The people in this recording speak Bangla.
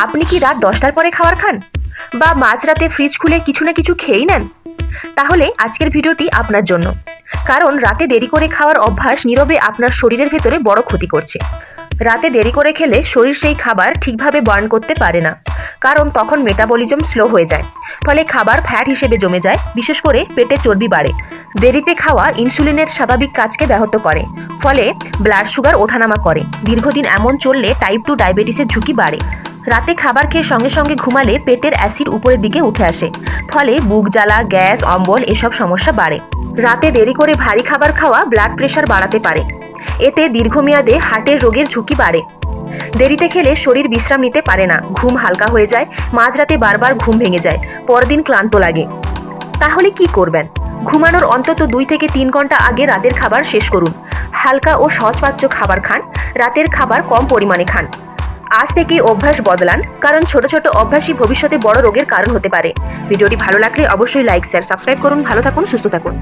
আপনি কি রাত 10টার পরে খাবার খান বা মাঝরাতে ফ্রিজ খুলে কিছু না কিছু খেয়েই নেন? তাহলে আজকের ভিডিওটি আপনার জন্য। কারণ রাতে দেরি করে খাওয়ার অভ্যাস নীরবে আপনার শরীরের ভেতরে বড় ক্ষতি করছে। রাতে দেরি করে খেলে শরীর সেই খাবার ঠিকভাবে বার্ন করতে পারে না, কারণ তখন মেটাবলিজম স্লো হয়ে যায়। ফলে খাবার ফ্যাট হিসেবে জমে যায়, বিশেষ করে পেটে চর্বি বাড়ে। দেরিতে খাওয়া ইনসুলিনের স্বাভাবিক কাজকে ব্যাহত করে, ফলে ব্লাড সুগার ওঠানামা করে। দীর্ঘদিন এমন চললে টাইপ 2 ডায়াবেটিসের ঝুঁকি বাড়ে। রাতে খাবার খেয়ে সঙ্গে সঙ্গে ঘুমালে পেটের অ্যাসিড উপরের দিকে উঠে আসে, ফলে বুক জ্বালা, গ্যাস, অম্বল এসব সমস্যা বাড়ে। রাতে দেরি করে ভারী খাবার খাওয়া ব্লাড প্রেশার বাড়াতে পারে। এতে দীর্ঘমেয়াদে হার্টের রোগের ঝুঁকি বাড়ে। দেরিতে খেলে শরীর বিশ্রাম নিতে পারে না, ঘুম হালকা হয়ে যায়, মাঝরাতে বারবার ঘুম ভেঙে যায়, পরদিন ক্লান্ত লাগে। তাহলে কি করবেন? ঘুমানোর অন্তত 2 থেকে 3 ঘন্টা আগে রাতের খাবার শেষ করুন। হালকা ও সহজপাচ্য খাবার খান, রাতের খাবার কম পরিমাণে খান। আজ থেকেই অভ্যাস বদলান, কারণ ছোট ছোট অভ্যাসই ভবিষ্যতে বড় রোগের কারণ হতে পারে। ভিডিওটি ভালো লাগলে অবশ্যই লাইক, শেয়ার, সাবস্ক্রাইব করুন। ভালো থাকুন, সুস্থ থাকুন।